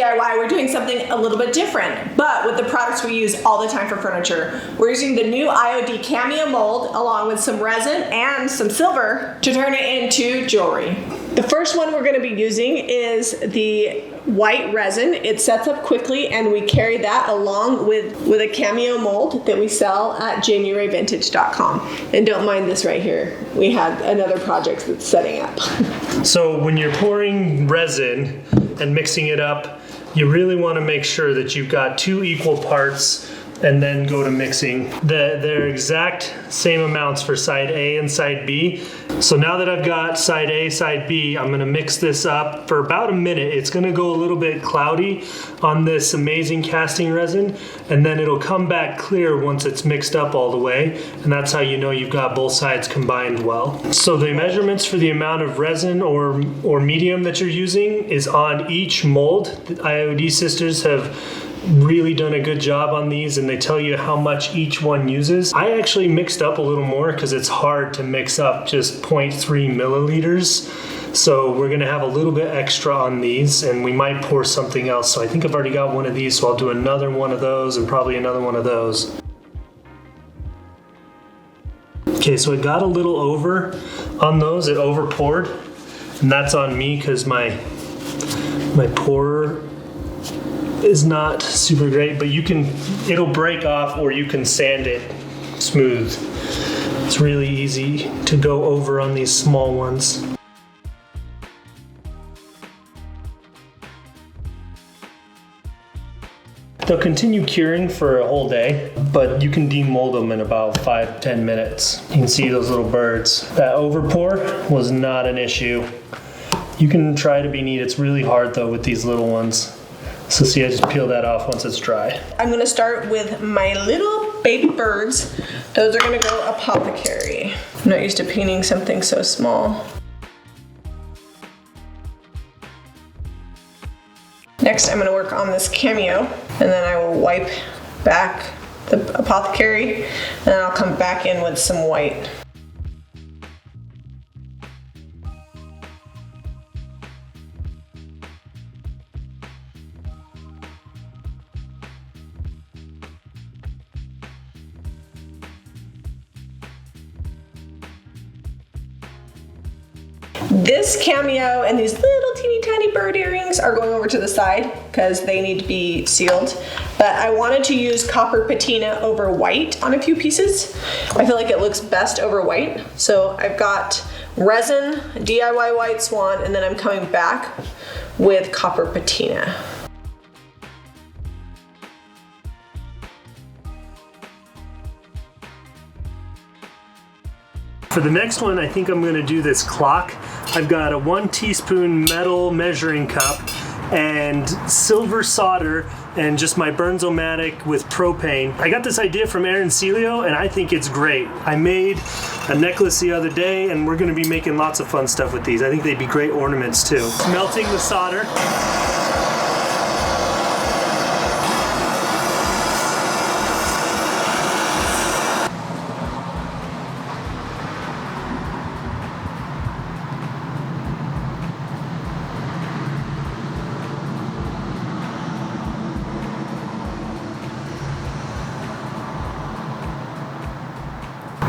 DIY, we're doing something a little bit different, but with the products we use all the time for furniture. We're using the new IOD Cameo Mold along with some resin and some silver to turn it into jewelry. The first one we're going to be using is the white resin. It sets up quickly, and we carry that along with a Cameo Mold that we sell at JamiRayVintage.com. And don't mind this right here. We had another project that's setting up. So when you're pouring resin and mixing it up, you really want to make sure that you've got 2 equal parts and then go to mixing. They're exact same amounts for side A and side B. So now that I've got side A, side B, I'm gonna mix this up for about a minute. It's gonna go a little bit cloudy on this amazing casting resin, and then it'll come back clear once it's mixed up all the way, and that's how you know you've got both sides combined well. So the measurements for the amount of resin or medium that you're using is on each mold. The IOD sisters have really done a good job on these, and they tell you how much each one uses. I actually mixed up a little more because it's hard to mix up just 0.3 milliliters. So we're gonna have a little bit extra on these, and we might pour something else. So I think I've already got one of these, so I'll do another one of those and probably another one of those. Okay, so it got a little over on those, it over poured, and that's on me because my pourer is not super great, but it'll break off, or you can sand it smooth. It's really easy to go over on these small ones. They'll continue curing for a whole day, but you can demold them in about 5-10 minutes. You can see those little birds. That overpour was not an issue. You can try to be neat. It's really hard though with these little ones. So see, I just peel that off once it's dry. I'm gonna start with my little baby birds. Those are gonna go apothecary. I'm not used to painting something so small. Next, I'm gonna work on this Cameo, and then I will wipe back the apothecary, and then I'll come back in with some white. This Cameo and these little teeny tiny bird earrings are going over to the side because they need to be sealed. But I wanted to use copper patina over white on a few pieces. I feel like it looks best over white. So I've got resin, DIY white swan, and then I'm coming back with copper patina. For the next one, I think I'm gonna do this clock. I've got a 1 teaspoon metal measuring cup and silver solder and just my Bernzomatic with propane. I got this idea from Aaron Celio, and I think it's great. I made a necklace the other day, and we're gonna be making lots of fun stuff with these. I think they'd be great ornaments too. Melting the solder.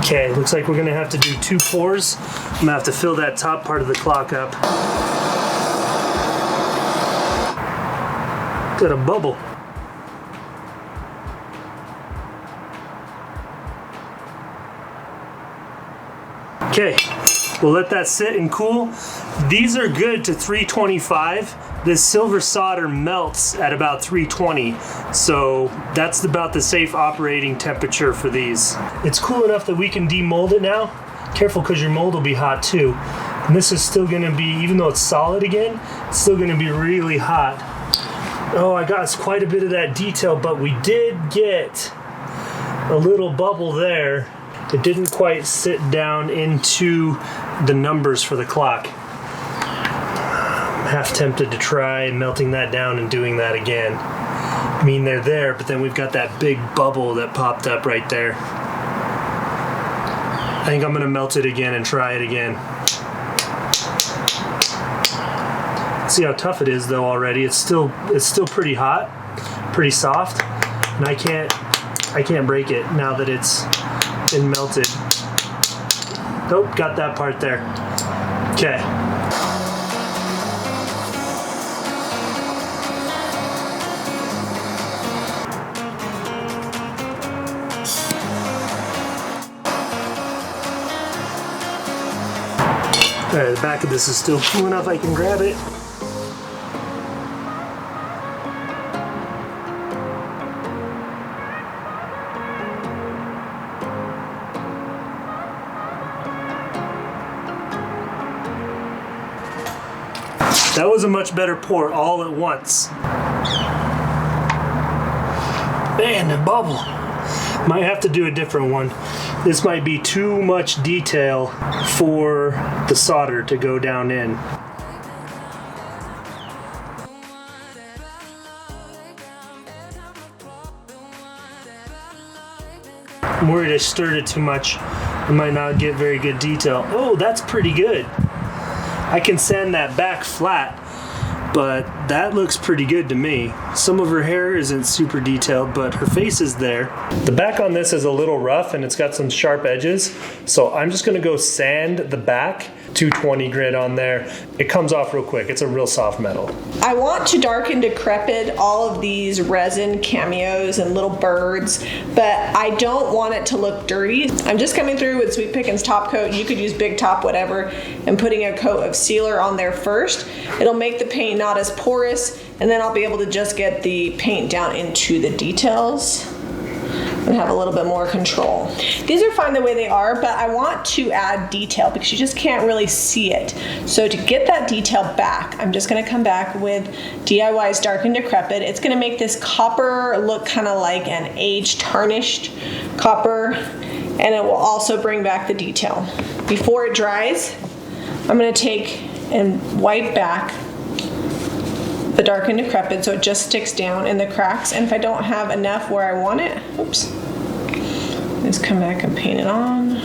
Okay, looks like we're gonna have to do 2 pours. I'm gonna have to fill that top part of the clock up. Got a bubble. Okay, we'll let that sit and cool. These are good to 325. This silver solder melts at about 320, so that's about the safe operating temperature for these. It's cool enough that we can demold it now. Careful, because your mold will be hot too. And this is still gonna be, even though it's solid again, it's still gonna be really hot. Oh, I got quite a bit of that detail, but we did get a little bubble there. It didn't quite sit down into the numbers for the clock. Half tempted to try melting that down and doing that again. I mean, they're there, but then we've got that big bubble that popped up right there. I think I'm gonna melt it again and try it again. See how tough it is though already. It's still pretty hot, pretty soft, and I can't break it now that it's been melted. Nope, got that part there. Okay. Alright, the back of this is still cool enough I can grab it. That was a much better pour all at once. Man, the bubble. Might have to do a different one. This might be too much detail for the solder to go down in. I'm worried I stirred it too much. I might not get very good detail. Oh, that's pretty good. I can sand that back flat, but that looks pretty good to me. Some of her hair isn't super detailed, but her face is there. The back on this is a little rough and it's got some sharp edges, so I'm just gonna go sand the back, 220 grit on there. It comes off real quick. It's a real soft metal. I want to darken decrepit all of these resin cameos and little birds, but I don't want it to look dirty. I'm just coming through with Sweet Pickin's top coat. You could use Big Top, whatever, and putting a coat of sealer on there first. It'll make the paint not as porous, and then I'll be able to just get the paint down into the details and have a little bit more control. These are fine the way they are, but I want to add detail because you just can't really see it. So to get that detail back, I'm just gonna come back with DIY's Dark and Decrepit. It's gonna make this copper look kind of like an aged tarnished copper, and it will also bring back the detail. Before it dries, I'm gonna take and wipe back the Dark and Decrepit so it just sticks down in the cracks, and if I don't have enough where I want it, oops, just come back and paint it on.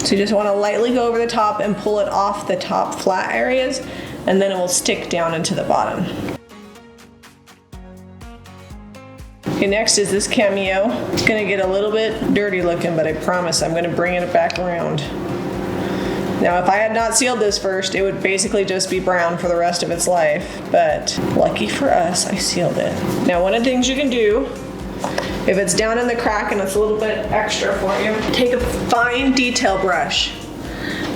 So you just want to lightly go over the top and pull it off the top flat areas, and then it will stick down into the bottom. Okay, next is this Cameo. It's gonna get a little bit dirty looking, but I promise I'm gonna bring it back around. Now, if I had not sealed this first, it would basically just be brown for the rest of its life, but lucky for us, I sealed it. Now, one of the things you can do, if it's down in the crack and it's a little bit extra for you, take a fine detail brush,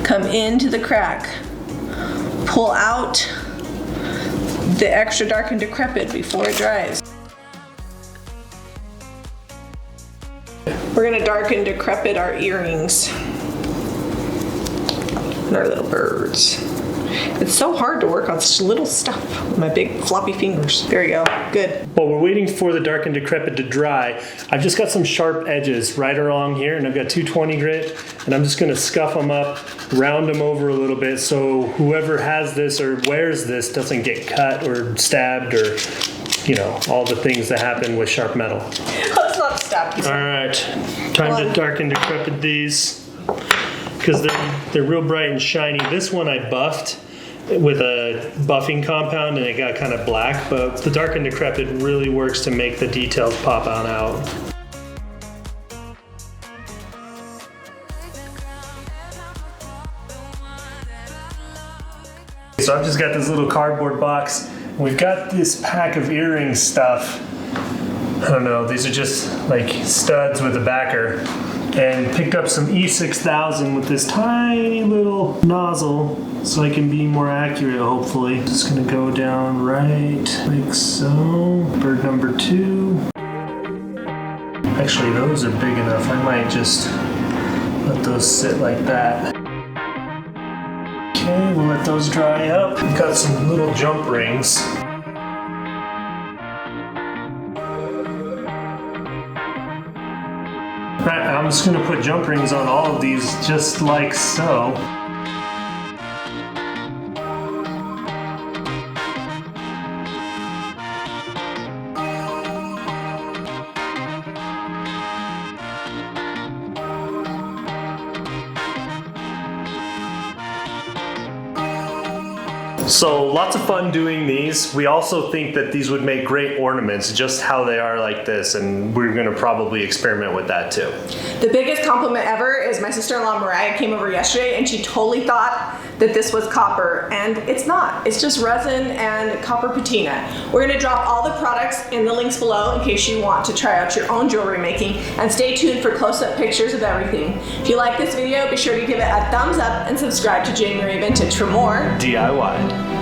come into the crack, pull out the extra Dark and Decrepit before it dries. We're gonna Dark and Decrepit our earrings. Our little birds. It's so hard to work on such little stuff with my big floppy fingers. There you go, good. While we're waiting for the Dark and Decrepit to dry, I've just got some sharp edges right along here, and I've got 220 grit, and I'm just gonna scuff them up, round them over a little bit so whoever has this or wears this doesn't get cut or stabbed or, you know, all the things that happen with sharp metal. Let's not stop. All right, time to Dark and Decrepit these, because they're real bright and shiny. This one I buffed with a buffing compound and it got kind of black, but the Dark and Decrepit really works to make the details pop on out. So I've just got this little cardboard box. We've got this pack of earring stuff. I don't know, these are just like studs with a backer. And picked up some E6000 with this tiny little nozzle so I can be more accurate, hopefully. Just gonna go down right like so. Bird number 2. Actually, those are big enough. I might just let those sit like that. Okay, we'll let those dry up. We've got some little jump rings. Right, I'm just going to put jump rings on all of these just like so. So lots of fun doing these. We also think that these would make great ornaments just how they are like this, and we're gonna probably experiment with that too. The biggest compliment ever is my sister-in-law Mariah came over yesterday and she totally thought that this was copper, and it's not. It's just resin and copper patina. We're gonna drop all the products in the links below in case you want to try out your own jewelry making, and stay tuned for close-up pictures of everything. If you like this video, be sure to give it a thumbs up and subscribe to January Vintage for more DIY.